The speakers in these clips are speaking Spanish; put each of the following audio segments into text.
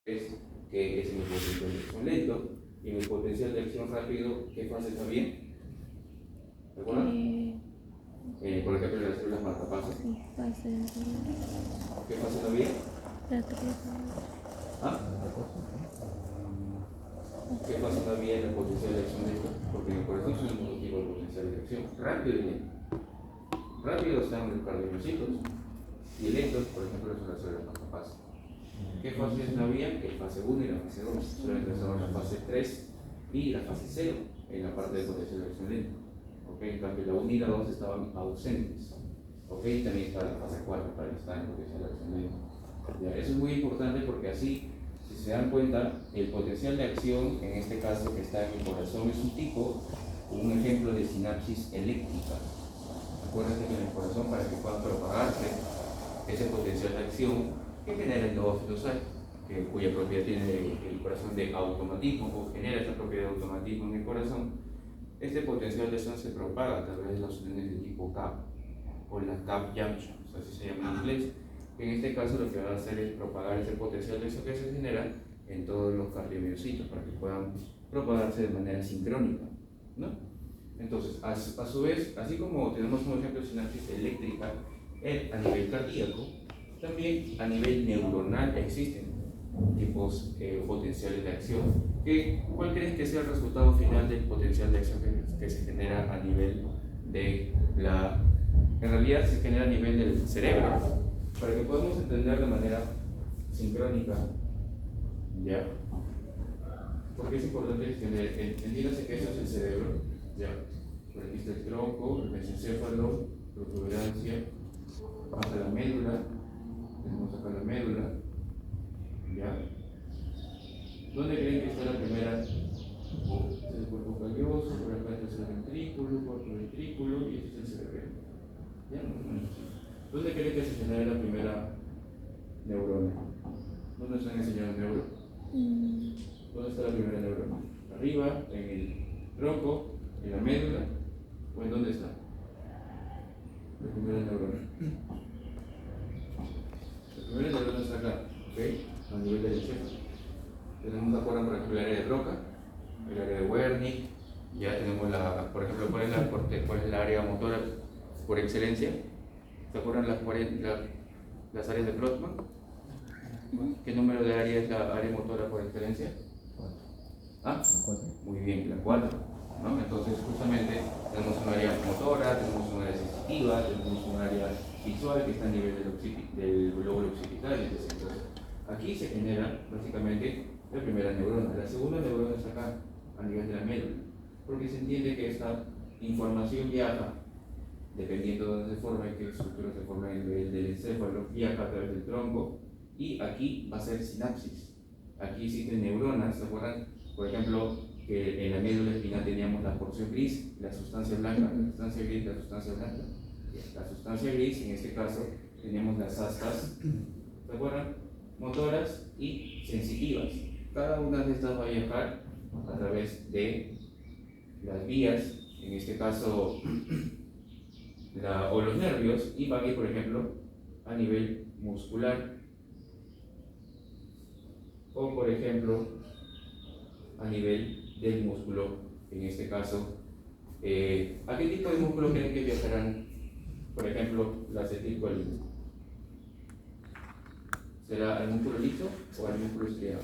es que es en el potencial de acción lento, y en el potencial de acción rápido, ¿qué fase está bien? ¿Recuerdan? Por ejemplo, las células marcapasos. ¿Qué fase está bien? ¿Ah? ¿Qué fase está bien en el potencial de acción lento? Porque en el corazón tenemos dos tipos de potencial de acción, rápido y lento. Rápido están los cardiomiocitos y lentos, por ejemplo, son las células marcapasos. ¿Qué fase está bien? El fase 1 y la fase 2. Solamente son la fase 3 y la fase 0 en la parte de potencial de acción lento. En cambio, la 1 y la 2 estaban ausentes. También está la fase 4 para estar en potencial de acción lento. Eso es muy importante porque así, si se dan cuenta, el potencial de acción, en este caso que está en el corazón, es un ejemplo de sinapsis eléctrica. Acuérdense que en el corazón, para que pueda propagarse ese potencial de acción que genera el nodo fetosal, cuya propiedad tiene el corazón de automatismo, o genera esta propiedad de automatismo en el corazón, este potencial de acción se propaga a través de las uniones de tipo CAP, o las CAP junctions, así se llama en inglés. En este caso lo que va a hacer es propagar ese potencial de acción que se genera en todos los cardiomiocitos para que puedan propagarse de manera sincrónica, ¿no? Entonces, a su vez, así como tenemos un ejemplo de sinapsis eléctrica a nivel cardíaco, también a nivel neuronal existen tipos potenciales de acción. ¿Cuál crees que sea el resultado final del potencial de acción que se genera a nivel de la... En realidad se genera a nivel del cerebro, para que podamos entender de manera sincrónica, ¿ya? Porque es importante que entiéndase que eso es el cerebro, ¿ya? Por aquí está el tronco, el mesencéfalo, protuberancia, hasta la médula. Tenemos acá la médula, ¿ya? ¿Dónde creen que está la primera? Este es el cuerpo calloso, por acá está el ventrículo, cuarto ventrículo, y este es el cerebro, ¿ya? ¿Dónde creen que se genera la primera neurona? ¿Dónde están enseñando neuronas? ¿Dónde está la primera neurona? ¿Arriba, en el tronco, en la médula? ¿O en dónde está la primera neurona? La primera neurona está acá, ¿ok? A nivel del encéfalo. Tenemos afuera, por ejemplo, el área de Broca, el área de Wernicke, ya tenemos por ejemplo, ¿cuál es la área motora por excelencia? ¿Se acuerdan las áreas de Brodmann? ¿Qué número de área es la área motora por excelencia? ¿Ah? Muy bien, la 4. ¿No? Entonces, justamente, tenemos un área motora, tenemos un área sensitiva, tenemos un área visual que está a nivel del glóbulo occipital. Entonces, aquí se genera, básicamente, la primera neurona. La segunda neurona está acá, a nivel de la médula, porque se entiende que esta información viaja, dependiendo de dónde se forma y qué estructura se forma en el nivel del encéfalo, viaja a través del tronco, y aquí va a ser sinapsis. Aquí existen neuronas, ¿se acuerdan? Por ejemplo, que en la médula espinal teníamos la porción gris, la sustancia blanca, la sustancia gris, la sustancia blanca. La sustancia gris, en este caso, teníamos las astas, ¿se acuerdan? Motoras y sensitivas. Cada una de estas va a viajar a través de las vías, en este caso, o los nervios, y va a ir, por ejemplo, a nivel muscular, o por ejemplo, a nivel del músculo, en este caso. ¿A qué tipo de músculo creen que viajarán, por ejemplo, la acetilcolina? ¿Será al músculo liso o al músculo estriado?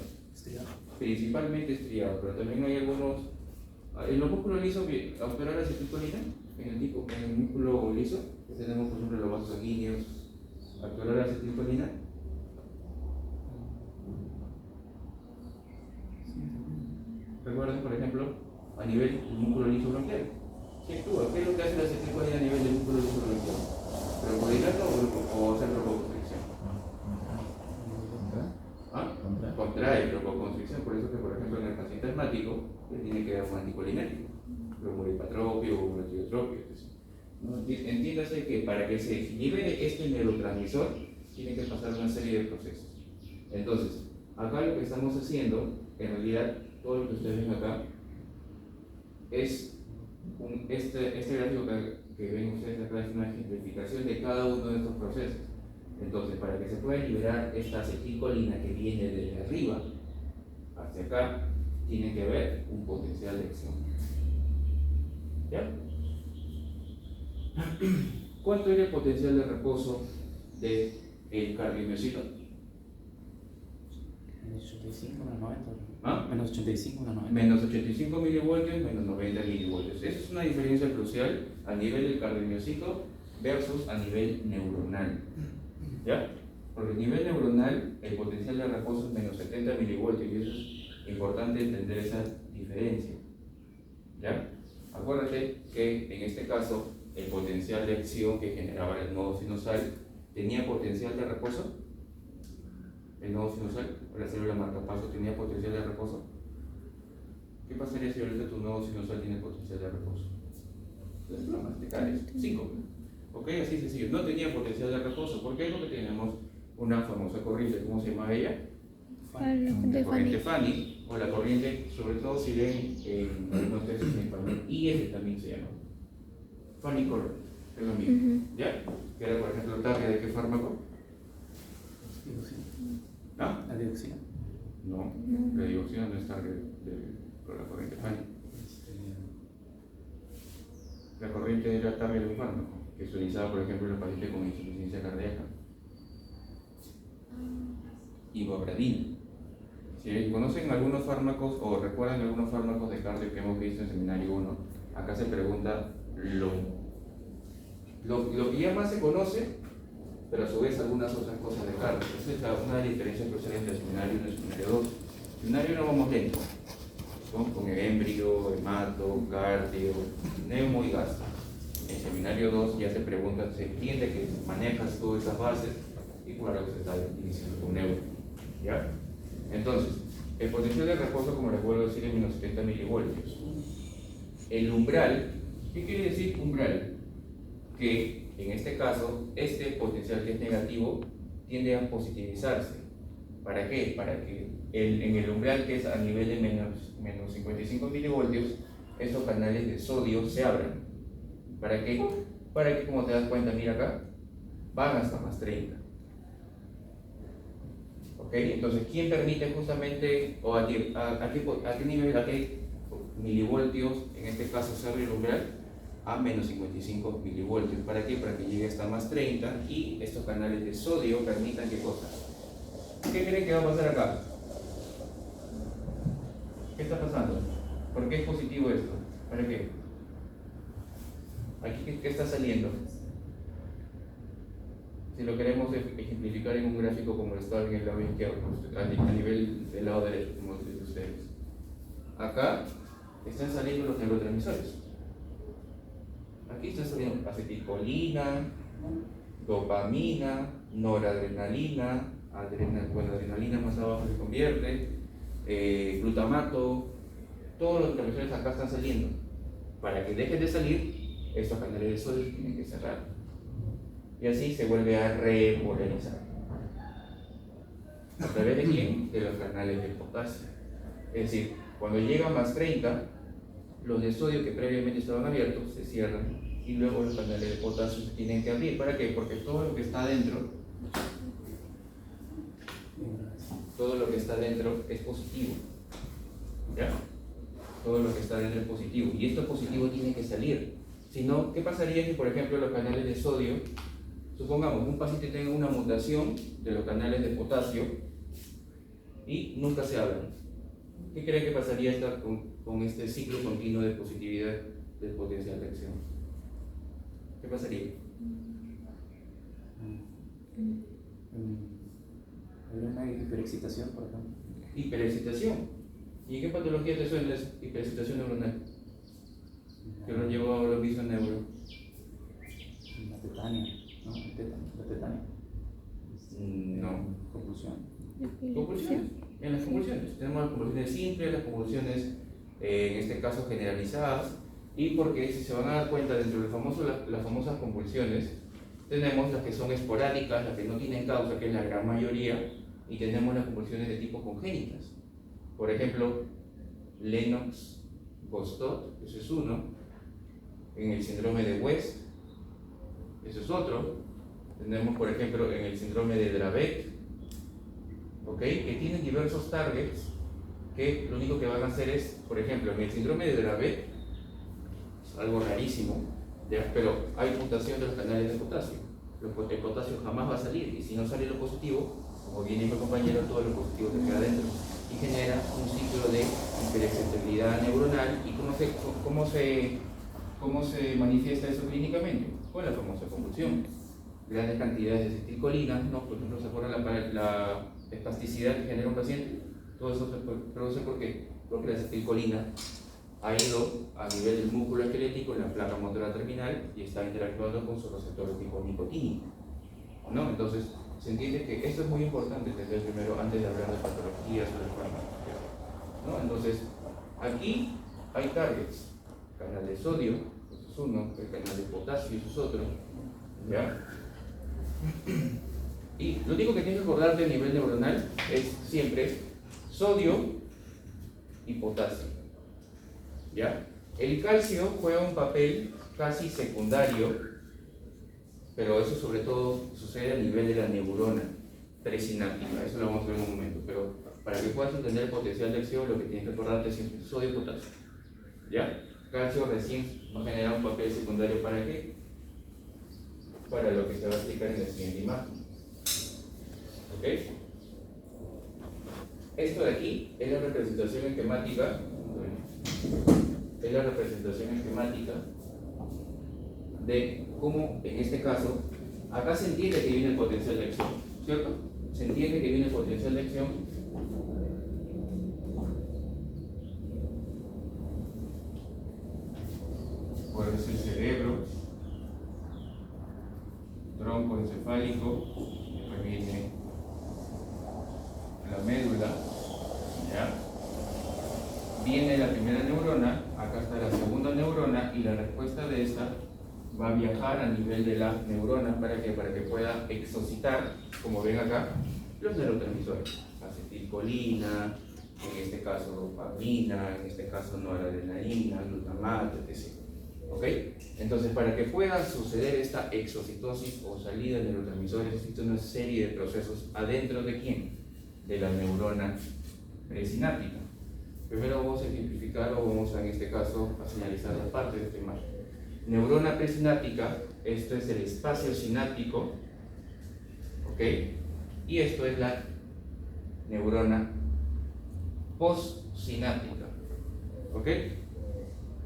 Principalmente estriado, pero también hay algunos. En los músculos lisos, ¿actuará la acetilcolina? En el músculo liso, que tenemos por ejemplo los vasos sanguíneos, ¿actuará la acetilcolina? Recuerden, por ejemplo, a nivel del músculo liso bronquial. ¿Qué actúa? ¿Qué es lo que hace la acetilcolina a nivel del músculo liso bronquial? ¿Broncohidrato o hacer broncoconstricción? Contrae broncoconstricción, por eso que, por ejemplo, en el paciente asmático le tiene que dar un anticolinérgico, bromuripatropio o un antiotropio. ¿No? Entiéndase que para que se libere este neurotransmisor tiene que pasar una serie de procesos. Entonces, acá lo que estamos haciendo, en realidad, todo lo que ustedes ven acá es este gráfico que ven ustedes acá es una ejemplificación de cada uno de estos procesos. Entonces, para que se pueda liberar esta acetilcolina que viene desde arriba hacia acá, tiene que haber un potencial de acción. ¿Ya? ¿Cuánto era el potencial de reposo del cardiomiocito? Menos 85 menos 90. ¿Ah? Menos 85 menos 90. Menos 85 milivoltios, menos 90 milivoltios. Esa es una diferencia crucial a nivel del cardiomiocito versus a nivel neuronal. ¿Ya? Porque a nivel neuronal el potencial de reposo es menos 70 milivoltios y eso es importante entender esa diferencia. ¿Ya? Acuérdate que en este caso el potencial de acción que generaba el nodo sinusal tenía potencial de reposo. El nodo sinusal, la célula marcapaso, tenía potencial de reposo. ¿Qué pasaría si ahorita tu nodo sinusal tiene potencial de reposo? Las bromas, te caes. 5. Ok, así sencillo. No tenía potencial de reposo. ¿Por qué? Porque tenemos una famosa corriente. ¿Cómo se llama ella? La corriente Fanny, o la corriente, sobre todo si leen en algunos textos en español, IF también se llama. Fanny Current, es lo mismo. ¿Ya? Que era, por ejemplo, target de qué fármaco. ¿Ah? La dioxina. No, la dioxina no es target con la corriente Fanny. La corriente era target de un fármaco, que se utilizaba, por ejemplo, en los pacientes con insuficiencia cardíaca. Ivabradina. Si conocen algunos fármacos o recuerdan algunos fármacos de cardio que hemos visto en seminario 1, acá se pregunta lo que ya más se conoce, pero a su vez algunas otras cosas de cardio. Esa es una de las diferencias cruciales entre el seminario 1 y el seminario 2. En seminario 1 vamos lento, con el embrio, hemato, cardio, neumo y gastro. En seminario 2 ya se pregunta, se entiende que manejas todas esas bases y claro que se está iniciando con neuro. ¿Ya? Entonces, el potencial de reposo, como les vuelvo a decir, es menos 70 milivoltios. El umbral, ¿qué quiere decir umbral? Que en este caso, este potencial que es negativo tiende a positivizarse. ¿Para qué? Para que en el umbral que es a nivel de menos 55 milivoltios, estos canales de sodio se abran. ¿Para qué? Para que, como te das cuenta, mira acá, van hasta más 30. ¿Ok? Entonces, ¿quién permite justamente, o a qué nivel, a qué milivoltios, en este caso se abre el umbral? A menos 55 milivoltios. ¿Para qué? Para que llegue hasta más 30 y estos canales de sodio permitan qué cosa. ¿Qué creen que va a pasar acá? ¿Qué está pasando? ¿Por qué es positivo esto? ¿Para qué? Aquí, ¿qué está saliendo? Si lo queremos ejemplificar en un gráfico como está en el lado izquierdo, a nivel del lado derecho, como dicen ustedes. Acá están saliendo los neurotransmisores. Aquí está saliendo acetilcolina, dopamina, noradrenalina, adrenalina más abajo se convierte, glutamato, todos los transmisores acá están saliendo. Para que dejen de salir, estos canales de sodio tienen que cerrar. Y así se vuelve a repolarizar. ¿A través de quién? De los canales de potasio. Es decir, cuando llega a más 30, los de sodio que previamente estaban abiertos se cierran y luego los canales de potasio se tienen que abrir. ¿Para qué? Porque todo lo que está dentro es positivo. ¿Ya? Todo lo que está dentro es positivo y esto positivo tiene que salir. Si no, ¿qué pasaría si, por ejemplo, los canales de sodio, supongamos un paciente tenga una mutación de los canales de potasio y nunca se abran? ¿Qué creen que pasaría con este ciclo continuo de positividad del potencial de acción? ¿Qué pasaría? Hay una hiperexcitación, por ejemplo. Hiperexcitación. ¿Y en qué patología te suena esa hiperexcitación neuronal? Que lo llevó a lo mismo en neuro. La tetania, ¿no? La tetania. No. Compulsión. Convulsiones. En las convulsiones. Tenemos las convulsiones simples, las convulsiones, en este caso generalizadas, y porque si se van a dar cuenta, dentro de las famosas convulsiones, tenemos las que son esporádicas, las que no tienen causa, que es la gran mayoría, y tenemos las convulsiones de tipo congénitas. Por ejemplo, Lennox-Gastaut, ese es uno. En el síndrome de West, ese es otro. Tenemos, por ejemplo, en el síndrome de Dravet, ¿ok? Que tienen diversos targets que lo único que van a hacer es, por ejemplo, en el síndrome de Dravet, algo rarísimo, ¿ya? Pero hay mutación de los canales de potasio. El potasio jamás va a salir, y si no sale lo positivo, como viene mi compañero, todo lo positivo se queda adentro y genera un ciclo de hiperexcitabilidad neuronal. ¿Y cómo se manifiesta eso clínicamente? Con la famosa convulsión. Grandes cantidades de acetilcolina, ¿no? Por ejemplo, ¿se acuerdan la espasticidad que genera un paciente? Todo eso se produce porque la acetilcolina ha ido a nivel del músculo esquelético en la placa motora terminal y está interactuando con su receptor tipo nicotínico, ¿no? Entonces, se entiende que esto es muy importante entender primero antes de hablar de patologías o de fármacos, ¿no? Entonces, aquí hay targets: canal de sodio, eso es uno; el canal de potasio, eso es otro, ¿ya? Y lo único que tienes que acordarte a nivel neuronal es siempre sodio y potasio, ¿ya? El calcio juega un papel casi secundario, pero eso sobre todo sucede a nivel de la neurona presináptica. Eso lo vamos a ver en un momento, pero para que puedas entender el potencial de acción, lo que tienes que acordarte es siempre sodio y potasio, ¿ya? Calcio recién va a generar un papel secundario. ¿Para qué? Para lo que se va a explicar en la siguiente imagen, ¿ok? Esto de aquí es la representación esquemática, de cómo, en este caso, acá se entiende que viene el potencial de acción, ¿cierto? Se entiende que viene el potencial de acción. Puede ser el cerebro, tronco encefálico, después viene la médula, ¿ya? Viene la primera neurona, acá está la segunda neurona, y la respuesta de esta va a viajar a nivel de la neurona para que pueda exocitar, como ven acá, los neurotransmisores: acetilcolina, en este caso dopamina, en este caso noradrenalina, glutamato, etc. ¿Ok? Entonces, para que pueda suceder esta exocitosis o salida de neurotransmisores, existe una serie de procesos adentro de ¿quién? De la neurona presináptica. Primero vamos a ejemplificar, o vamos a, en este caso, a señalizar la parte de esta imagen. Neurona presináptica, esto es el espacio sináptico, ¿ok? Y esto es la neurona postsináptica, ¿ok?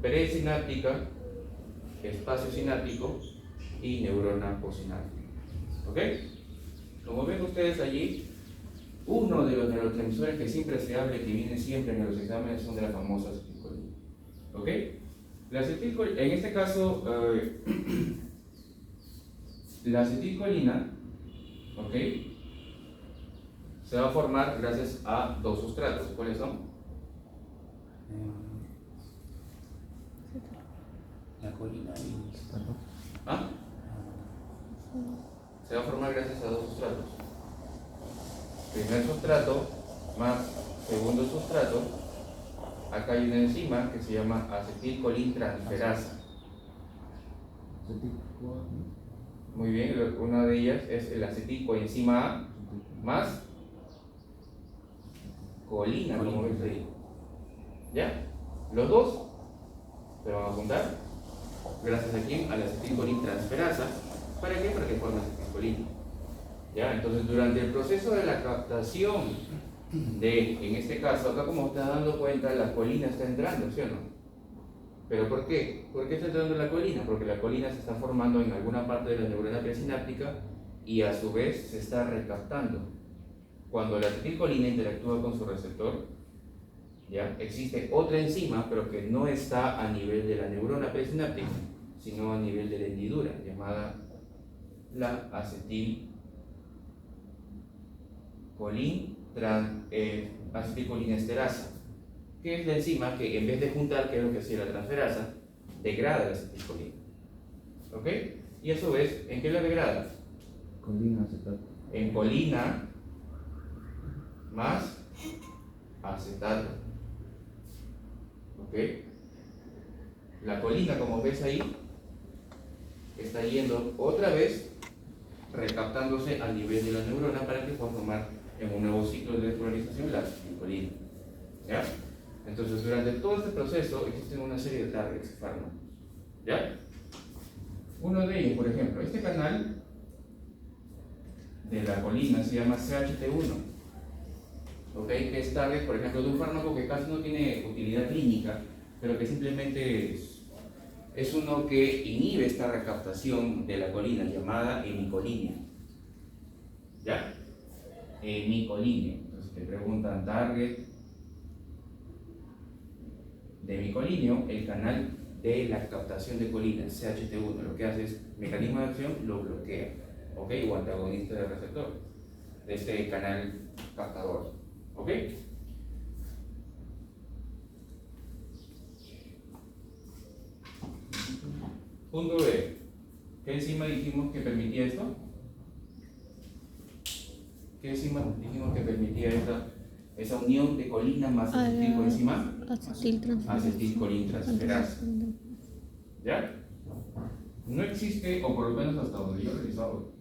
Presináptica, espacio sináptico y neurona postsináptica, ¿ok? Como ven ustedes allí, uno de los neurotransmisores que siempre se habla, que viene siempre en los exámenes, son de la famosa acetilcolina, ¿ok? La acetilcolina, en este caso, la acetilcolina, ¿ok?, se va a formar gracias a dos sustratos. ¿Cuáles son? La colina y... ¿Ah? Se va a formar gracias a dos sustratos. Primer sustrato más segundo sustrato. Acá hay una enzima que se llama acetilcolintransferasa. Muy bien, una de ellas es el acetilcoenzima A más colina, como ves ahí. ¿Ya? Los dos se van a juntar gracias a quién? A la acetilcolintransferasa. ¿Para qué? Para que forme acetilcolina. ¿Ya? Entonces, durante el proceso de la captación de, en este caso, acá como está dando cuenta, la colina está entrando, ¿sí o no? ¿Pero por qué? ¿Por qué está entrando la colina? Porque la colina se está formando en alguna parte de la neurona presináptica y a su vez se está recaptando. Cuando la acetilcolina interactúa con su receptor, ¿ya?, existe otra enzima, pero que no está a nivel de la neurona presináptica, sino a nivel de la hendidura, llamada la acetilcolinesterasa, que es la enzima que, en vez de juntar, que es lo que hacía la transferasa, degrada la acetilcolina. ¿Ok? Y a su vez, ¿en qué la degrada? Colina acetato. En colina más acetato. ¿Ok? La colina, como ves ahí, está yendo otra vez recaptándose al nivel de la neurona para que pueda formar en un nuevo ciclo de despolarización la acetilcolina. ¿Ya? Entonces, durante todo este proceso existen una serie de targets fármacos. ¿Ya? Uno de ellos, por ejemplo, este canal de la colina se llama CHT1, ¿ok? Que es target, por ejemplo, de un fármaco que casi no tiene utilidad clínica, pero que simplemente es uno que inhibe esta recaptación de la colina llamada hemicolina. ¿Ya? Hemicolina. Entonces te preguntan target de hemicolinio, el canal de la captación de colina, CHT1, lo que hace es, mecanismo de acción lo bloquea, ¿ok? O antagonista del receptor, de este canal captador, ¿ok? Punto B. ¿Qué enzima dijimos que permitía esto? ¿Qué enzima dijimos que permitía esa unión de colina más acetilcoenzima? Acetilcolintransferasa. ¿Ya? No existe, o por lo menos hasta donde yo he revisado,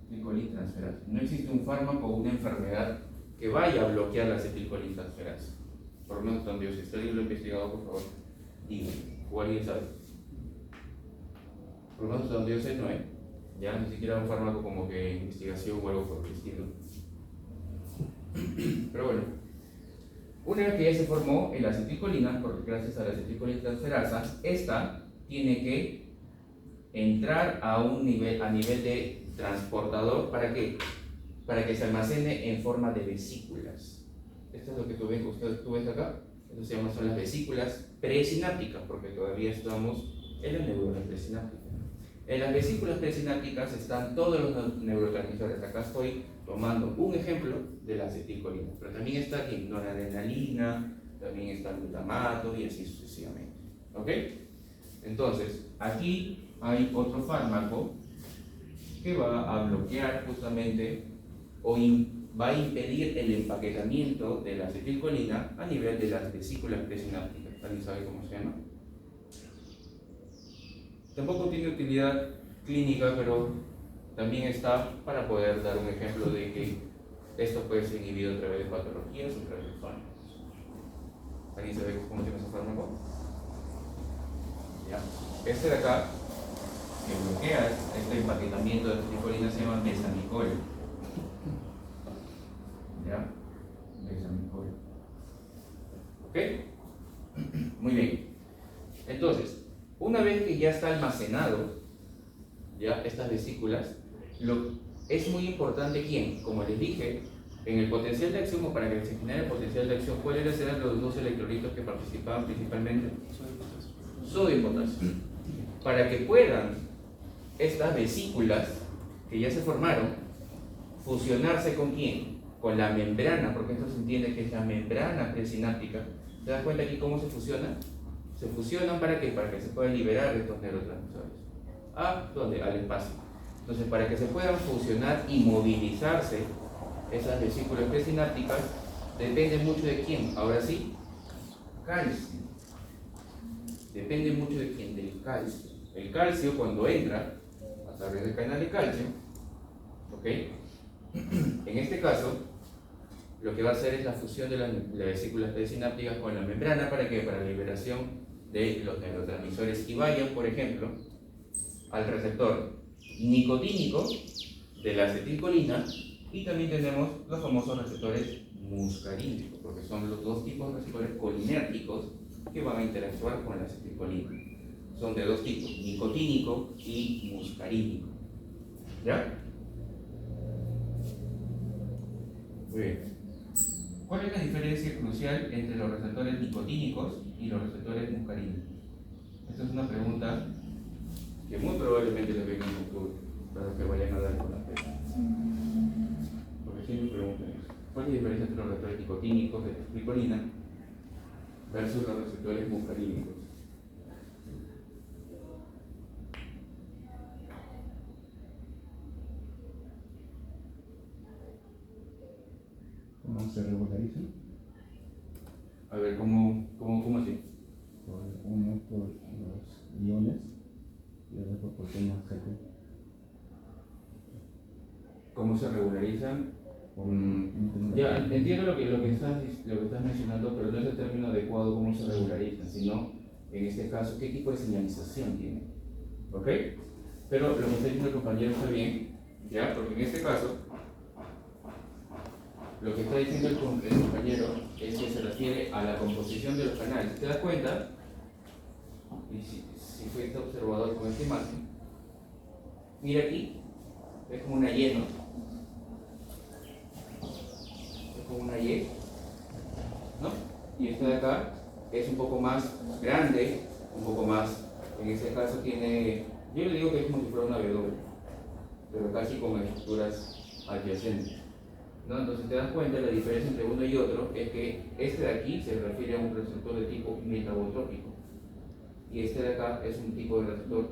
acetilcolintransferasa. No existe un fármaco o una enfermedad que vaya a bloquear la acetilcolintransferasa. Por lo menos hasta donde yo sé. Si alguien lo ha investigado, por favor, díganme. O alguien sabe. Por lo menos hasta donde yo sé, no hay. Ya ni siquiera un fármaco como que investigación o algo por el estilo. Pero bueno, una vez que ya se formó el acetilcolina, porque gracias a la acetilcolintransferasa, esta tiene que entrar a nivel de transportador. ¿Para qué? Para que se almacene en forma de vesículas. Esto es lo que tú ves acá. Esto se llama, son las vesículas presinápticas, porque todavía estamos en la neurona presináptica. En las vesículas presinápticas están todos los neurotransmisores. Acá estoy tomando un ejemplo de la acetilcolina, pero también está aquí noradrenalina, también está glutamato y así sucesivamente. ¿Ok? Entonces, aquí hay otro fármaco que va a bloquear justamente o va a impedir el empaquetamiento de la acetilcolina a nivel de las vesículas presinápticas. ¿Alguien sabe cómo se llama? Tampoco tiene utilidad clínica, pero también está para poder dar un ejemplo de que esto puede ser inhibido a través de patologías o a través de fármacos. ¿Alguien sabe cómo se llama ese fármaco? Ya. Este de acá, que bloquea este empaquetamiento de acetilcolina, se llama besamicol. ¿Ya? Besamicol. ¿Ok? Muy bien. Entonces, una vez que ya está almacenado, ya estas vesículas, es muy importante quién, como les dije, en el potencial de acción, o para que se genere el potencial de acción, ¿cuáles eran los dos electrolitos que participaban principalmente? Sodio y potasio. Para que puedan estas vesículas que ya se formaron fusionarse con quién, con la membrana, porque esto se entiende que es la membrana presináptica. ¿Te das cuenta aquí cómo se fusiona? Se fusionan ¿para qué? Para que se puedan liberar estos neurotransmisores. ¿A dónde? Al espacio. Entonces, para que se puedan fusionar y movilizarse esas vesículas presinápticas, depende mucho de quién. Ahora sí, calcio. Depende mucho de quién, del calcio. El calcio, cuando entra a través del canal de calcio, ¿ok? En este caso, lo que va a hacer es la fusión de las vesículas presinápticas con la membrana. ¿Para qué? Para la liberación de los neurotransmisores y vayan, por ejemplo, al receptor nicotínico de la acetilcolina, y también tenemos los famosos receptores muscarínicos, porque son los dos tipos de receptores colinérgicos que van a interactuar con la acetilcolina. Son de dos tipos, nicotínico y muscarínico. ¿Ya? Muy bien. ¿Cuál es la diferencia crucial entre los receptores nicotínicos y los receptores muscarínicos? Esta es una pregunta que muy probablemente les venga en el futuro para los que vayan a dar con la tesis. Porque siempre preguntan eso. ¿Cuál es la diferencia entre los receptores nicotínicos de la acetilcolina versus los receptores muscarínicos? ¿Cómo se regularizan? A ver, ¿cómo así? Uno por los iones y otro por proporciona ACT. ¿Cómo se regularizan? Ya, entiendo lo que estás mencionando, pero no es el término adecuado cómo se regularizan, sino, en este caso, qué tipo de señalización tiene. ¿Ok? Pero lo que está diciendo el compañero está bien, ¿ya? Porque en este caso, lo que está diciendo el compañero es que se refiere a la composición de los canales. ¿Te das cuenta? Y si fuiste observador con esta imagen, mira aquí, es como una Y, ¿no? Es como una Y, ¿no? Y esta de acá es un poco más grande, un poco más, en este caso tiene, yo le digo que es como si fuera una W, pero casi con estructuras adyacentes, ¿no? Entonces te das cuenta, la diferencia entre uno y otro es que este de aquí se refiere a un receptor de tipo metabotrópico y este de acá es un tipo de receptor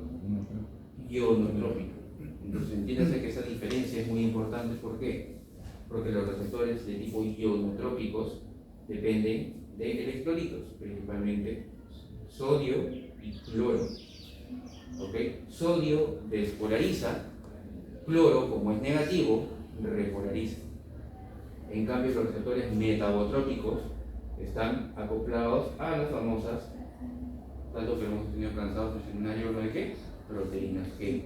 ionotrópico. Entonces entiéndase que esa diferencia es muy importante. ¿Por qué? Porque los receptores de tipo ionotrópicos dependen de electrolitos, principalmente sodio y cloro. ¿Ok? Sodio despolariza, cloro, como es negativo, repolariza. En cambio, los receptores metabotrópicos están acoplados a las famosas, tanto que hemos tenido cansados en el seminario, ¿no? ¿De qué? Proteínas G.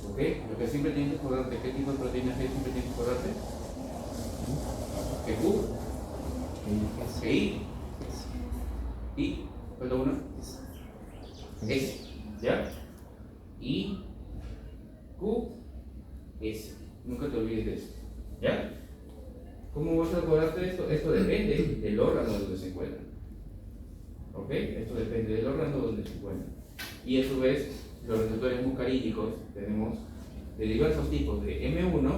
¿Ok? Lo que siempre tienes que acordarte, ¿qué tipo de proteínas G siempre tienes que acordarte? Q, I, y, falta uno, S, ¿ya? I, Q, S. Nunca te olvides de eso, ¿ya? ¿Cómo vas a acordarte de esto? Esto depende del órgano donde se encuentra. ¿Ok? Esto depende del órgano donde se encuentra. Y a su vez, los receptores muscarínicos tenemos de diversos tipos, de M1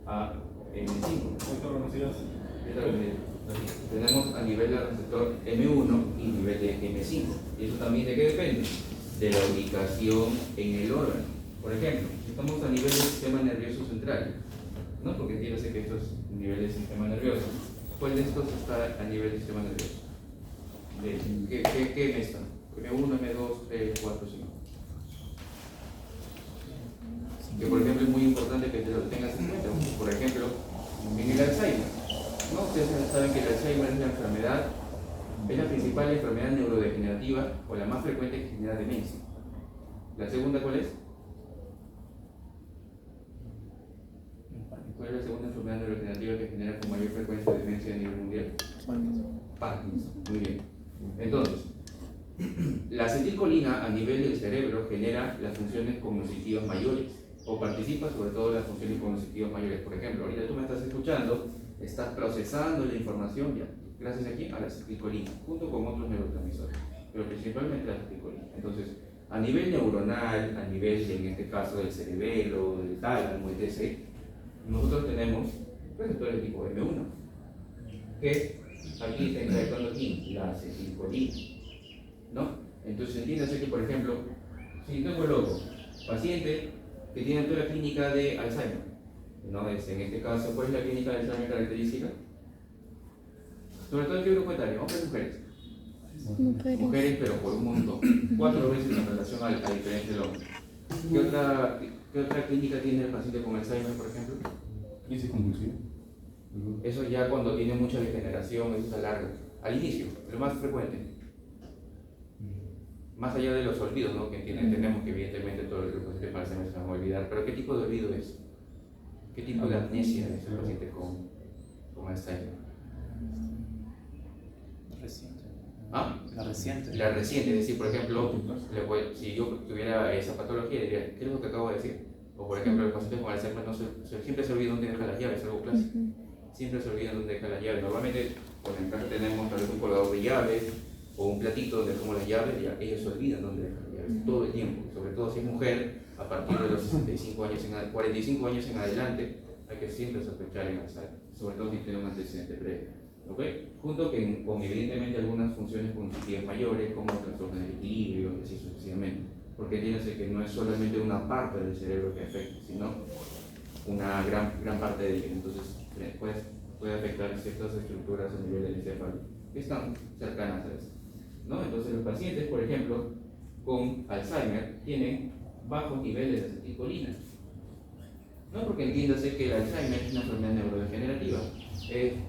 a M5. Tenemos a nivel del receptor M1 y nivel de M5. ¿Y eso también de qué depende? De la ubicación en el órgano. Por ejemplo, si estamos a nivel del sistema nervioso central, ¿no? Porque entiéndase que esto es a nivel del sistema nervioso. ¿Cuál de estos está a nivel del sistema nervioso? ¿Qué M está? M1, M2, 3, 4, 5. Que por ejemplo es muy importante que te lo tengas en cuenta. Por ejemplo, en el Alzheimer, ¿no? Ustedes saben que el Alzheimer es la enfermedad, es la principal enfermedad neurodegenerativa o la más frecuente que genera demencia. ¿La segunda cuál es? ¿Cuál es la segunda enfermedad neurodegenerativa que genera con mayor frecuencia de demencia a nivel mundial? Parkinson. Muy bien. Entonces, la acetilcolina a nivel del cerebro genera las funciones cognitivas mayores o participa sobre todo en las funciones cognitivas mayores. Por ejemplo, ahorita tú me estás escuchando, estás procesando la información ya, gracias a quién? A la acetilcolina, junto con otros neurotransmisores, pero principalmente la acetilcolina. Entonces, a nivel neuronal, a nivel, en este caso, del cerebelo, del tálamo, etc., nosotros tenemos receptores de tipo M1, que aquí está interactuando aquí la acetilcolina, ¿no? Entonces entiéndase que, por ejemplo, si tengo el loco, paciente que tiene toda la clínica de Alzheimer, ¿no? En este caso, ¿cuál es la clínica de Alzheimer característica? Sobre todo en qué grupo etario, hombres o mujeres. Mujeres, pero por un montón, 4 veces en relación a la diferencia del hombre. ¿Qué otra clínica tiene el paciente con Alzheimer, por ejemplo? Crisis convulsiva. Eso ya cuando tiene mucha degeneración, eso está largo. Al inicio, lo más frecuente. Más allá de los olvidos, ¿no? Que entendemos que evidentemente todo el paciente con Alzheimer se va a olvidar, pero ¿qué tipo de olvido es? ¿Qué tipo de amnesia es el paciente con Alzheimer? Reciente. ¿Ah? La reciente. La reciente, es decir, por ejemplo, si yo tuviera esa patología, diría, ¿qué es lo que acabo de decir? O por ejemplo, el paciente con Alzheimer siempre se olvida dónde deja las llaves, es algo clásico. Siempre se olvida dónde deja las llaves. Normalmente, por en casa tenemos tal vez un colgador de llaves o un platito donde dejamos las llaves, y ellos se olvidan dónde dejan las llaves todo el tiempo. Sobre todo si es mujer, a partir de los 65 años 45 años en adelante, hay que siempre sospechar en Alzheimer, sobre todo si tiene un antecedente previo. ¿Ok? Junto con evidentemente algunas funciones cognitivas mayores, como trastornos de equilibrio, y así sucesivamente. Porque entiéndase que no es solamente una parte del cerebro que afecta, sino una gran parte de ella. Entonces, puede afectar ciertas estructuras a nivel del encéfalo que están cercanas a eso, ¿no? Entonces, los pacientes, por ejemplo, con Alzheimer tienen bajos niveles de acetilcolina, No, porque entiéndase que el Alzheimer es una enfermedad neurodegenerativa.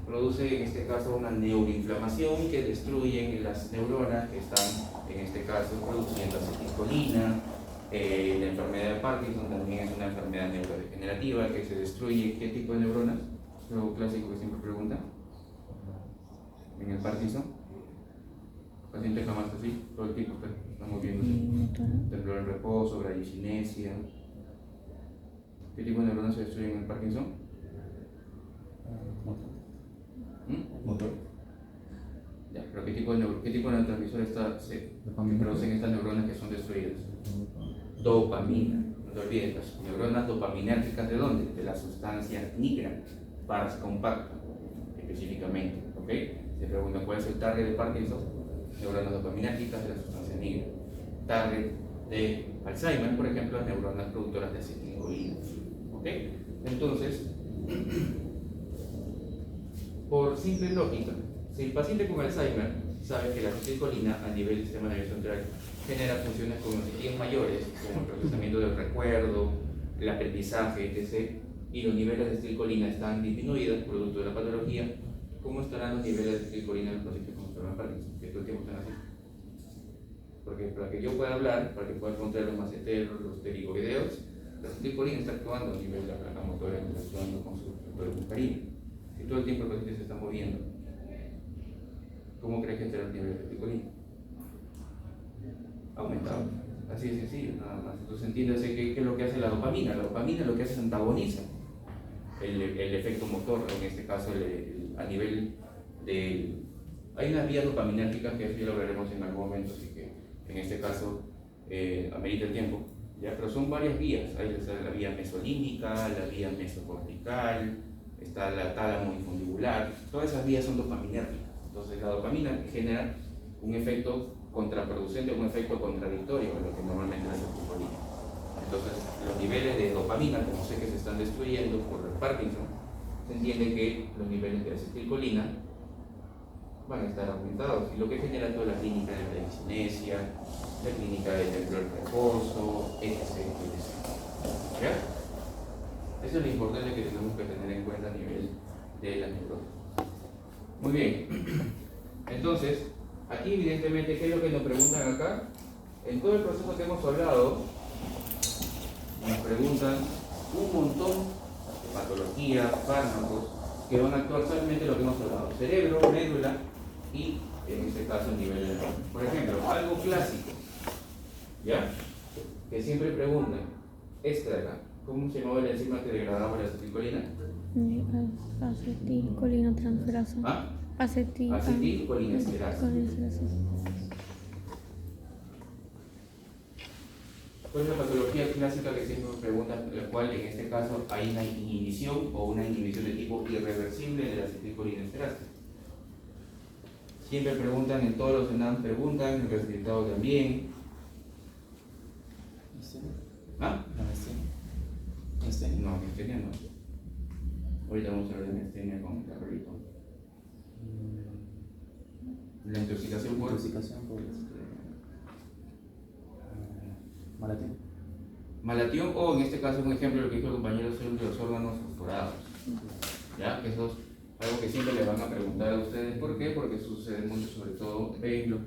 Produce en este caso una neuroinflamación que destruye las neuronas que están en este caso produciendo acetilcolina. La enfermedad de Parkinson también es una enfermedad neurodegenerativa que se destruye. ¿Qué tipo de neuronas? Lo clásico que siempre preguntan. En el Parkinson, el paciente jamás así, todo el tiempo está moviéndose. Temblor en reposo, bradicinesia. ¿Qué tipo de neuronas se destruyen en el Parkinson? Motor. Ya, pero ¿qué tipo de neurotransmisor se producen estas neuronas que son destruidas? Dopamina. No te olvides, las neuronas dopaminérgicas, ¿de dónde? De la sustancia nigra, pars compacta, específicamente. ¿Ok? Se pregunta cuál es el target de Parkinson. Neuronas dopaminérgicas de la sustancia nigra. Target de Alzheimer, por ejemplo, neuronas productoras de acetilcolina. ¿Ok? Entonces, por simple lógica, si el paciente con Alzheimer sabe que la acetilcolina a nivel del sistema nervioso central genera funciones cognitivas mayores, como el procesamiento del recuerdo, el aprendizaje, etc., y los niveles de acetilcolina están disminuidos producto de la patología, ¿cómo estarán los niveles de acetilcolina en el paciente con enfermedad de Parkinson? Que todo el tiempo están así. Porque para que yo pueda hablar, para que pueda encontrar los maceteros, los pterigoideos, la acetilcolina está actuando a nivel de la placa motora, interactuando con su receptor muscarina. Si todo el tiempo el paciente se está moviendo, ¿cómo crees que estará el nivel de acetilcolina? Aumentado. Así de sencillo, nada más. Entonces entiéndase qué es lo que hace la dopamina. La dopamina lo que hace es antagoniza el efecto motor, en este caso a nivel de... Hay unas vías dopaminérgicas que eso ya lo hablaremos en algún momento, así que en este caso amerita el tiempo, ¿ya? Pero son varias vías. Hay la vía mesolímbica, la vía mesocortical, está la tálamo infundibular, todas esas vías son dopaminérgicas. Entonces la dopamina genera un efecto contraproducente o un efecto contradictorio a lo que normalmente es la acetilcolina. Entonces los niveles de dopamina, como sé que se están destruyendo por el Parkinson, se entiende que los niveles de acetilcolina van a estar aumentados, y lo que genera toda la clínica de la bradicinesia, la clínica de temblor en reposo, etc. ¿Ya? Eso es lo importante que tenemos que tener en cuenta a nivel de la neurosis. Muy bien. Entonces, aquí evidentemente, ¿qué es lo que nos preguntan acá? En todo el proceso que hemos hablado, nos preguntan un montón de patologías, fármacos, que van a actuar solamente lo que hemos hablado: cerebro, médula y, en este caso, el nivel de neuronas. Por ejemplo, algo clásico, ¿ya? Que siempre preguntan, esta de acá, ¿cómo se llama la enzima que degradaba la acetilcolina? Acetilcolina transferasa. ¿Ah? Acetilcolinesterasa. ¿Cuál es la patología clásica que siempre me preguntan, la cual en este caso hay una inhibición o una inhibición de tipo irreversible de la acetilcolinesterasa? Siempre preguntan, en todos los ENAM preguntan, en el resultado también. ¿Ah? No, miastenia no. Ahorita vamos a hablar de miastenia con Carlito. La intoxicación por malatión, o en este caso un ejemplo de lo que dijo el compañero son los órganos fosforados, ¿ya? Que eso es algo que siempre le van a preguntar a ustedes. ¿Por qué? Porque sucede mucho, sobre todo en los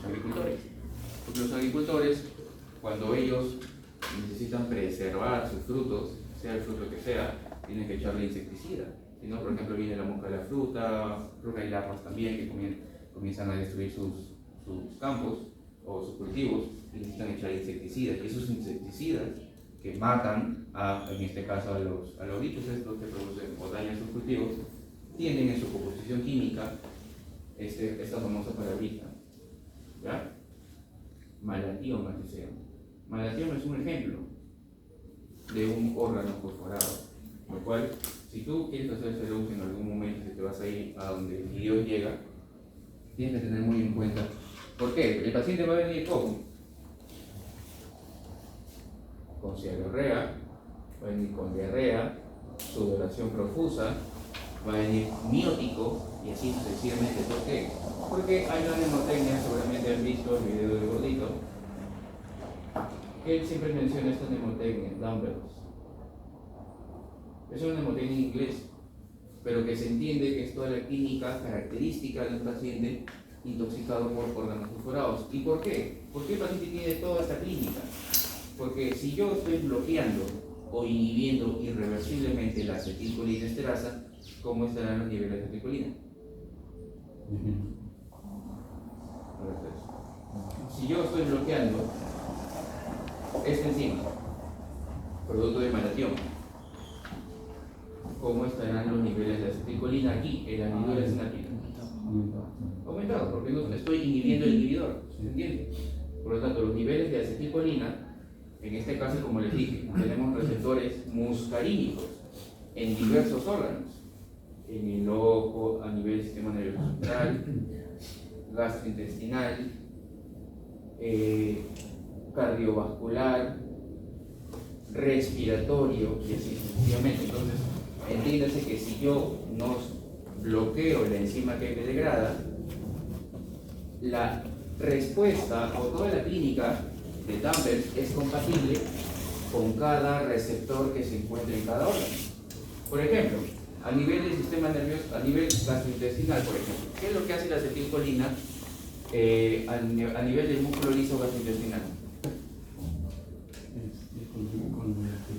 agricultores. Porque los agricultores, cuando ellos necesitan preservar sus frutos, sea el fruto que sea, tienen que echarle insecticida. Si no, por ejemplo, viene la mosca de la fruta, creo que hay larvas también que comienzan a destruir sus campos o sus cultivos, y necesitan echar insecticidas. Y esos insecticidas que matan, en este caso, a los bichos estos que producen o dañan sus cultivos, tienen en su composición química esta famosa palabrita, ¿ya? Malatión, malatión es un ejemplo de un órgano fosforado, lo cual, si tú quieres hacer ese uso en algún momento, si te vas a ir a donde Dios llega, tienes que tener muy en cuenta. ¿Por qué? El paciente va a venir con cialorrea, va a venir con diarrea, sudoración profusa, va a venir miótico y así sucesivamente. ¿Por qué? Porque hay una mnemotecnia, seguramente han visto el video de Gordito, que él siempre menciona esta mnemotecnia, Dumbbells. Es una mnemotecnia en inglés, pero que se entiende que es toda la clínica característica de un paciente intoxicado por órganos fosforados. ¿Y por qué? ¿Por qué el paciente tiene toda esta clínica? Porque si yo estoy bloqueando o inhibiendo irreversiblemente la acetilcolinesterasa, ¿cómo estarán los niveles de acetilcolina? Si yo estoy bloqueando esta enzima, producto de malatión, ¿cómo estarán los niveles de acetilcolina aquí, en la medula sináptica? Aumentado, porque no estoy inhibiendo el inhibidor, ¿se entiende? Por lo tanto, los niveles de acetilcolina, en este caso, como les dije, tenemos receptores muscarínicos en diversos órganos, en el ojo, a nivel del sistema nervioso central, gastrointestinal, cardiovascular, respiratorio y así sucesivamente. Entonces, entiéndase que si yo no bloqueo la enzima que me degrada, la respuesta o toda la clínica de Danvers es compatible con cada receptor que se encuentre en cada órgano. Por ejemplo, a nivel del sistema nervioso, a nivel gastrointestinal, por ejemplo, ¿qué es lo que hace la acetilcolina a nivel del músculo liso gastrointestinal?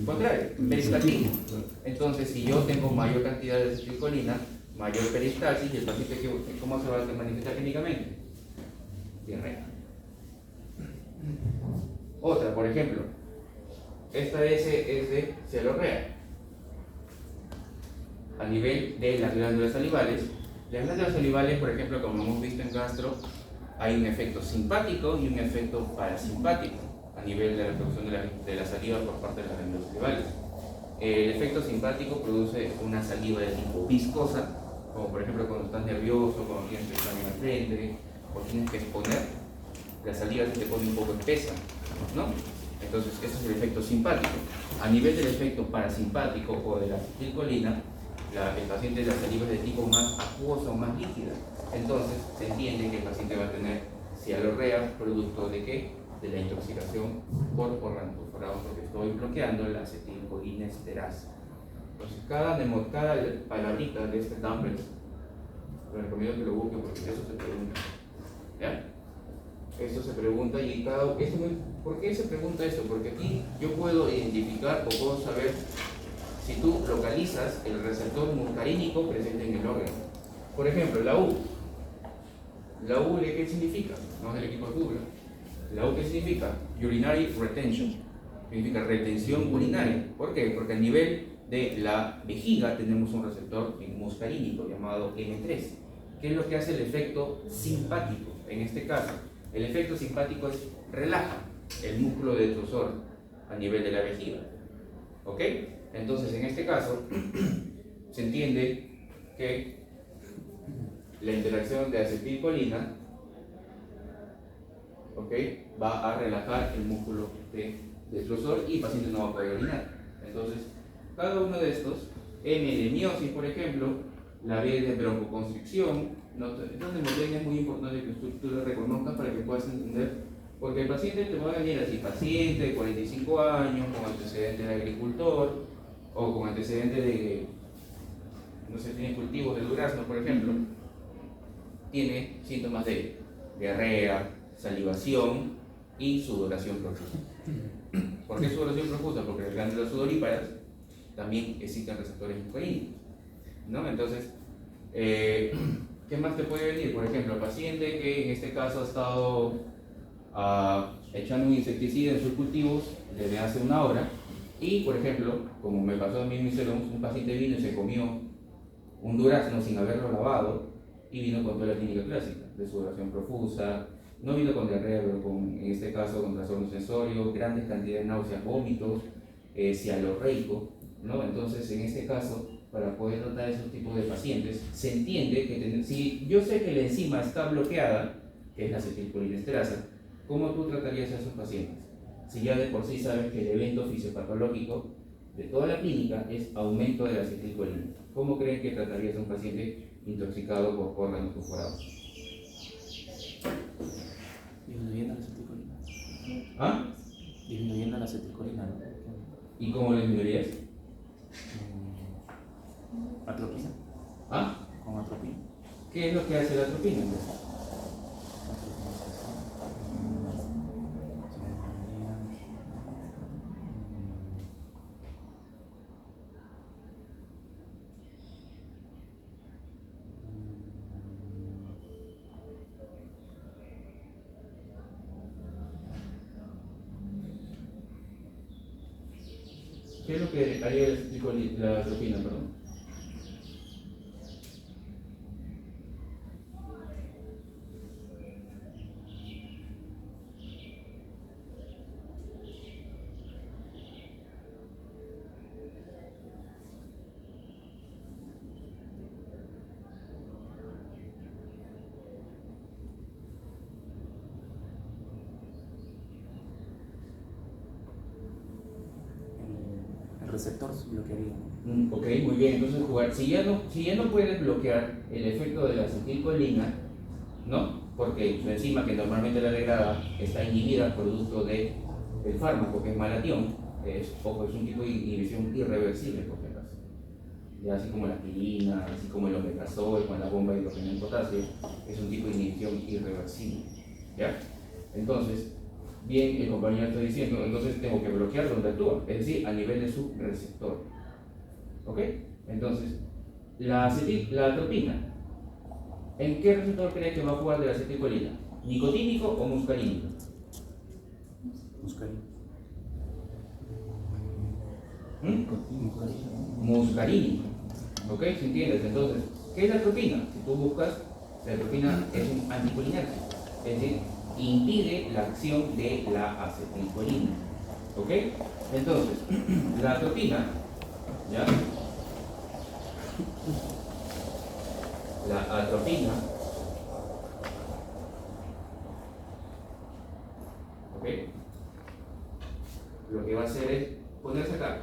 Contrario, peristaltismo. Entonces, si yo tengo mayor cantidad de acetilcolina, mayor peristalsis, y el paciente, ¿cómo se va a manifestar clínicamente? Diarrea. Otra, por ejemplo, esta S es de celorrea. A nivel de las glándulas salivales, por ejemplo, como hemos visto en gastro, hay un efecto simpático y un efecto parasimpático a nivel de la producción de la saliva por parte de las glándulas salivales. El efecto simpático produce una saliva de tipo viscosa, como por ejemplo cuando estás nervioso, cuando tienes que estar en la frente, o tienes que exponer, la saliva se te pone un poco espesa, ¿no? Entonces, ese es el efecto simpático. A nivel del efecto parasimpático o de la acetilcolina, el paciente, la saliva es de tipo más acuosa o más líquida. Entonces, se entiende que el paciente va a tener cialorrea, producto de ¿qué? De la intoxicación por órganos fosforados, porque estoy bloqueando la acetilcolinesterasa. Entonces, cada palabrita de este Danvers, les recomiendo que lo busquen porque eso se pregunta. ¿Ya? Esto se pregunta y ¿por qué se pregunta esto? Porque aquí yo puedo identificar o puedo saber si tú localizas el receptor muscarínico presente en el órgano. Por ejemplo, la U. ¿La U qué significa? No es del equipo de fútbol. ¿La U qué significa? Urinary retention. Significa retención urinaria. ¿Por qué? Porque a nivel de la vejiga tenemos un receptor muscarínico llamado M3. ¿Qué es lo que hace el efecto simpático? En este caso, el efecto simpático es relaja el músculo detrusor a nivel de la vejiga. ¿Ok? Entonces, en este caso, se entiende que la interacción de acetilcolina, ¿ok?, va a relajar el músculo detrusor y el paciente no va a poder orinar. Entonces, cada uno de estos, M de miosis, por ejemplo, la B de broncoconstricción, esta mnemotecnia es muy importante que tú lo reconozcas para que puedas entender, porque el paciente te va a venir así, paciente de 45 años, con antecedentes de agricultor, o con antecedentes de, no sé, tiene cultivos de durazno, por ejemplo, tiene síntomas de diarrea, salivación y sudoración profusa. ¿Por qué sudoración profusa? Porque en las glándulas sudoríparas también existen receptores muscarínicos, ¿no? Entonces, ¿qué más te puede venir? Por ejemplo, el paciente que en este caso ha estado echando un insecticida en sus cultivos desde hace una hora y, por ejemplo, como me pasó a mí, un paciente vino y se comió un durazno sin haberlo lavado y vino con toda la clínica clásica de sudoración profusa, no vino con diarrea, pero en este caso con trastorno sensorio, grandes cantidades de náuseas, vómitos, cialorreico, ¿no? Entonces, en este caso, para poder tratar esos tipos de pacientes, se entiende que si yo sé que la enzima está bloqueada, que es la acetilcolinesterasa, ¿cómo tú tratarías a esos pacientes? Si ya de por sí sabes que el evento fisiopatológico de toda la clínica es aumento de la acetilcolina, ¿cómo creen que tratarías a un paciente intoxicado por órganos fosforados? Disminuyendo la acetilcolina. ¿Ah? Disminuyendo la acetilcolina, ¿no? ¿Y cómo lo disminuirías? ¿Atropina? ¿Ah? ¿Con atropina? ¿Qué es lo que hace la atropina? ¿Qué es lo que haría la atropina, perdón? El receptor se bloquearía, ¿no? Ok, muy bien. Entonces, si ya no puedes bloquear el efecto de la acetilcolina, ¿no? Porque su enzima, que normalmente la degrada, está inhibida producto del fármaco, que es malatión. Ojo, es un tipo de inhibición irreversible, por si acaso. Ya así como la aspirina, así como el omeprazol con la bomba de hidrógeno en potasio, es un tipo de inhibición irreversible. ¿Ya? Entonces, bien, el compañero está diciendo, entonces tengo que bloquear donde actúa, es decir, a nivel de su receptor. ¿Ok? Entonces, la atropina, ¿en qué receptor crees que va a jugar de la acetilcolina? ¿Nicotínico o muscarínico? Muscarina. Muscarínico. ¿Ok? ¿Se entiendes? Entonces, ¿qué es la atropina? Si tú buscas, la atropina es un anticolinérgico, es decir, impide la acción de la acetilcolina. ¿Ok? Entonces, la atropina, ¿ya? La atropina, ¿ok? Lo que va a hacer es ponerse acá,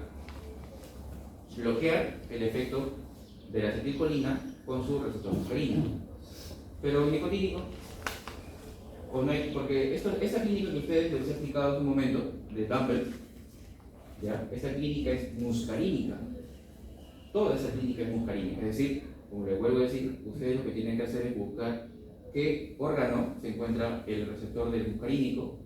bloquear el efecto de la acetilcolina con su receptor muscarínico. Pero nicotínico, o no hay, porque esta clínica que ustedes les he explicado hace un momento, de Campbell, ¿ya? Esta clínica es muscarínica. Toda esa clínica es muscarínica. Es decir, como les vuelvo a decir, ustedes lo que tienen que hacer es buscar qué órgano se encuentra el receptor del muscarínico,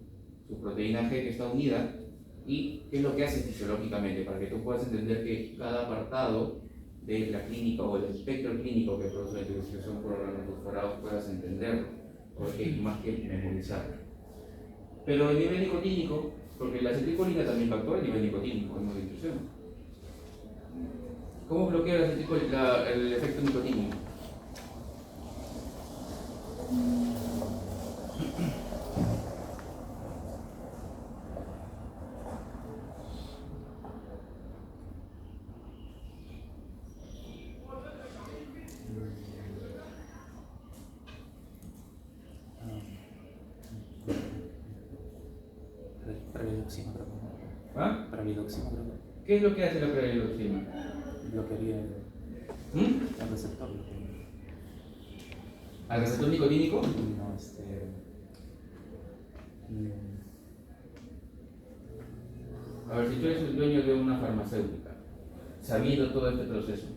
su proteína G que está unida, y qué es lo que hace fisiológicamente, para que tú puedas entender que cada apartado de la clínica o el espectro clínico que produce la intoxicación por órganos fosforados puedas entenderlo, porque es más que memorizarlo. Pero el nivel nicotínico, porque la acetilcolina también va a actuar a nivel nicotínico en modo de intrusión. ¿Cómo bloquea el efecto nicotínico? Pralidoxima, creo que. ¿Ah? Pralidoxima, creo que. ¿Qué es lo que hace la pralidoxima? Bloquearía el receptor. ¿Al receptor nicotínico? No, A ver, si tú eres el dueño de una farmacéutica, sabiendo todo este proceso,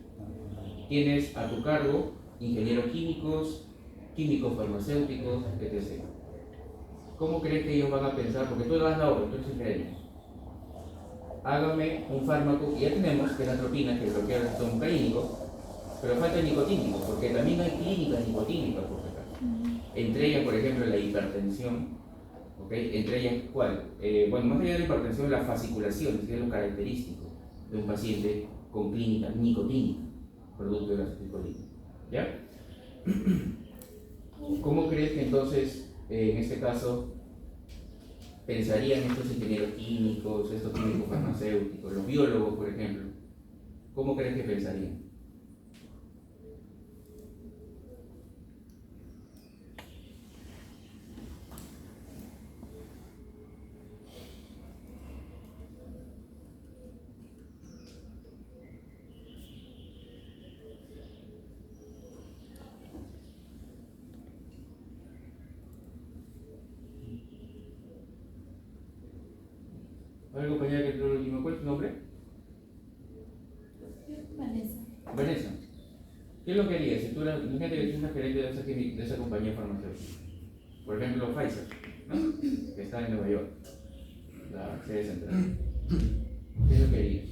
tienes a tu cargo ingenieros químicos, químicos farmacéuticos, etc. ¿Cómo crees que ellos van a pensar? Porque tú le das la obra, tú eres el gerente. Hágame un fármaco, y ya tenemos que es la atropina, que bloquea el receptor muscarínico, pero falta el nicotínico, porque también hay clínicas nicotínicas, por si acaso. Entre ellas, por ejemplo, la hipertensión. ¿Ok? Entre ellas, ¿cuál? Bueno, más allá de la hipertensión, la fasciculación, que es lo característico de un paciente con clínica nicotínica, producto de la acetilcolina. ¿Ya? ¿Cómo crees que entonces, en este caso, pensarían estos ingenieros químicos, estos químicos farmacéuticos, los biólogos, por ejemplo? ¿Cómo crees que pensarían? A ver, compañera, que entró el último, ¿cuál es tu nombre? Vanessa. Vanessa. lo que harías? Si tú eres, imagínate que tú eres gerente de esa compañía farmacéutica, por ejemplo Pfizer, ¿no? Que está en Nueva York, la sede central. ¿Qué es lo que harías?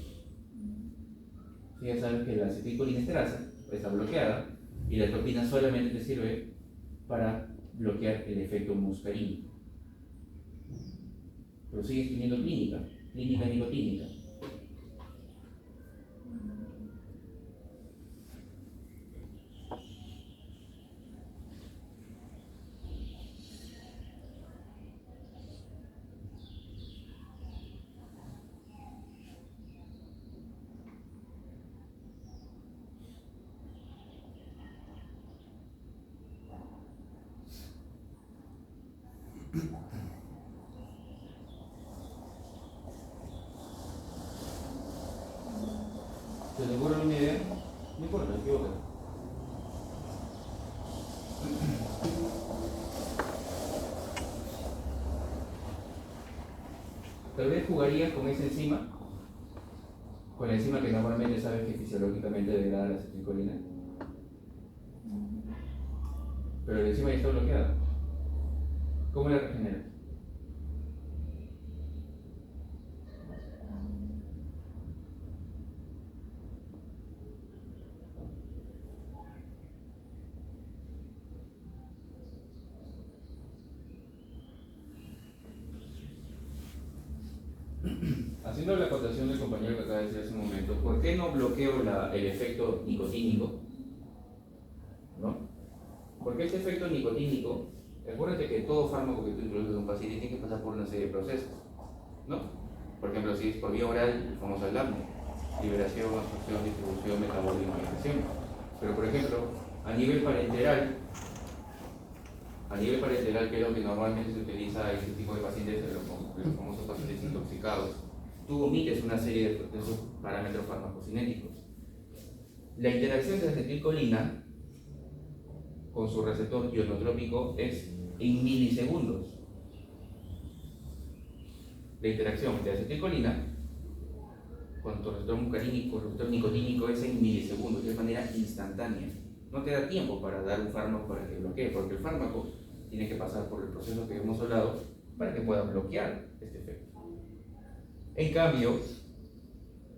Si ya sabes que la acetilcolinesterasa está bloqueada y la atropina solamente te sirve para bloquear el efecto muscarínico. Pero sigues teniendo clínica nicotínica. ¿Se te ocurre una idea? No importa, equivoca. Tal vez jugarías con esa enzima, con la enzima que normalmente sabes que fisiológicamente degrada la acetilcolina. Pero la enzima ya está bloqueada. ¿Cómo la regeneras? Haciendo la acotación del compañero que acaba de decir hace un momento, ¿por qué no bloqueo el efecto nicotínico? ¿No? Porque este efecto nicotínico, acuérdate que todo fármaco que tú introduces en un paciente tiene que pasar por una serie de procesos, ¿no? Por ejemplo, si es por vía oral, el famoso ALAMNE, liberación, absorción, distribución, metabolismo y acción. Pero por ejemplo, a nivel parenteral, que es lo que normalmente se utiliza en este tipo de pacientes, los famosos pacientes intoxicados, tú omites una serie de esos parámetros farmacocinéticos. La interacción de la acetilcolina con su receptor ionotrópico es en milisegundos. La interacción de acetilcolina con tu receptor muscarínico, receptor nicotínico es en milisegundos, de manera instantánea. No te da tiempo para dar un fármaco para que bloquee, porque el fármaco tiene que pasar por el proceso que hemos hablado para que pueda bloquear este efecto. En cambio,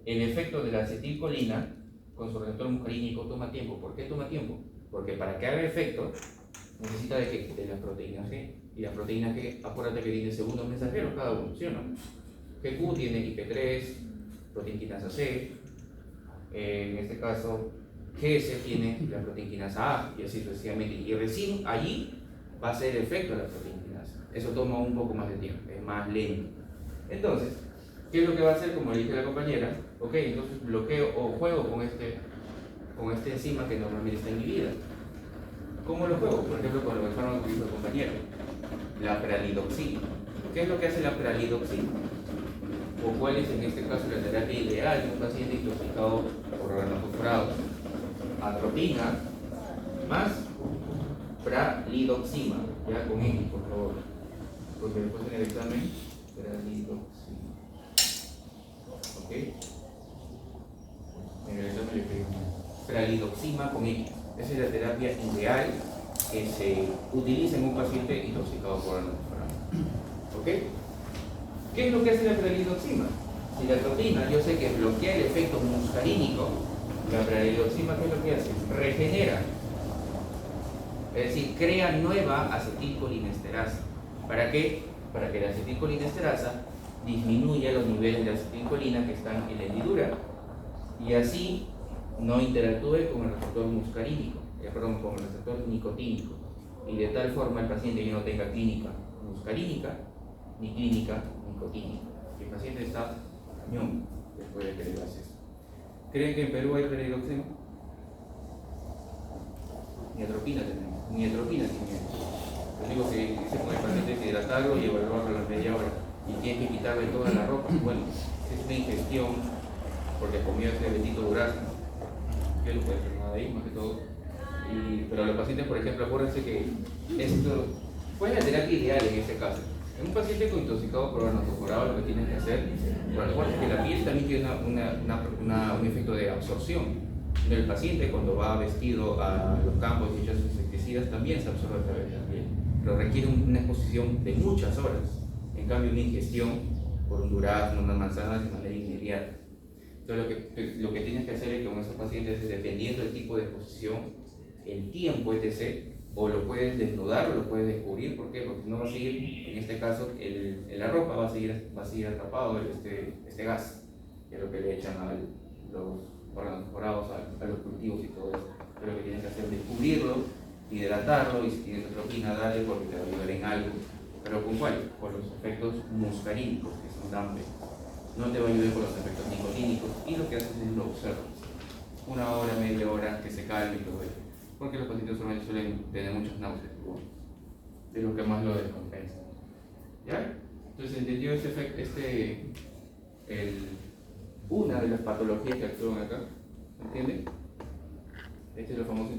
el efecto de la acetilcolina con su receptor muscarínico toma tiempo. ¿Por qué toma tiempo? Porque para que haga efecto necesita de las proteínas G. Y las proteínas G, acuérdate que tienen segundos mensajeros cada uno, ¿sí o no? GQ tiene IP3, proteína quinasa C, en este caso GS tiene la proteína quinasa A y así sucesivamente. Y recién allí va a ser el efecto de la proteína quinasa. Eso toma un poco más de tiempo, es más lento. Entonces, ¿qué es lo que va a hacer? Como le dije a la compañera, ok, entonces bloqueo o juego con esta enzima que normalmente está inhibida. ¿Cómo lo juego? Por ejemplo, con el fármaco que dijo el compañero, la pralidoxina. ¿Qué es lo que hace la pralidoxina? ¿O cuál es en este caso la terapia ideal de un paciente intoxicado por organofosforados? Atropina más pralidoxima, ya con X, por favor, porque después en el examen, pralidoxima. ¿Ok? En el examen le pedimos pralidoxima con X. Esa es la terapia ideal que se utiliza en un paciente intoxicado por organofosforados. ¿Ok? ¿Qué es lo que hace la pralidoxima? Si la atropina, yo sé que bloquea el efecto muscarínico, la pralidoxima, ¿qué es lo que hace? Regenera. Es decir, crea nueva acetilcolinesterasa. ¿Para qué? Para que la acetilcolinesterasa disminuya los niveles de acetilcolina que están en la hendidura y así no interactúe con el receptor muscarínico, con el receptor nicotínico, y de tal forma el paciente ya no tenga clínica muscarínica ni clínica nicotínica. El paciente está cañón después de que le hace esto. ¿Creen que en Perú hay pralidoxima? Ni atropina tenemos, ni atropina tenemos. Lo único que hice con el paciente es hidratarlo y evaluarlo a la media hora. Y tienes que quitarle toda la ropa. Bueno, es una ingestión porque comió este bendito durazno. Yo no puedo hacer nada ahí, más que todo. Pero los pacientes, por ejemplo, acuérdense que esto fue la terapia ideal en este caso. En un paciente con intoxicado por organofosforado, lo que tienes que hacer, bueno, igual que la piel también tiene un efecto de absorción. El paciente cuando va vestido a los campos y echa sus insecticidas también se absorbe a través de la piel, pero requiere una exposición de muchas horas. En cambio, una ingestión por un durazno, una manzana de manera inmediata. Entonces lo que tienes que hacer es que con esos pacientes, dependiendo del tipo de exposición, el tiempo, etc., o lo puedes desnudar o lo puedes descubrir. ¿Por qué? Porque no va a seguir, en este caso, en la ropa va a seguir atrapado este gas, que es lo que le echan a los órganos morados, a los cultivos y todo eso. Pero lo que tienes que hacer es descubrirlo, hidratarlo, y si tienes atropina, dale, porque te va a ayudar en algo. ¿Pero con cuál? Con los efectos muscarínicos, que son dampes. No te va a ayudar con los efectos nicotínicos, y lo que haces es lo observas. Una hora, media hora, que se calme y todo eso. Porque los pacientes suelen tener muchas náuseas, es lo que más lo descompensa. ¿Ya? Entonces, ¿entendió este efecto, una de las patologías que actúan acá? ¿Entienden? Este es lo famoso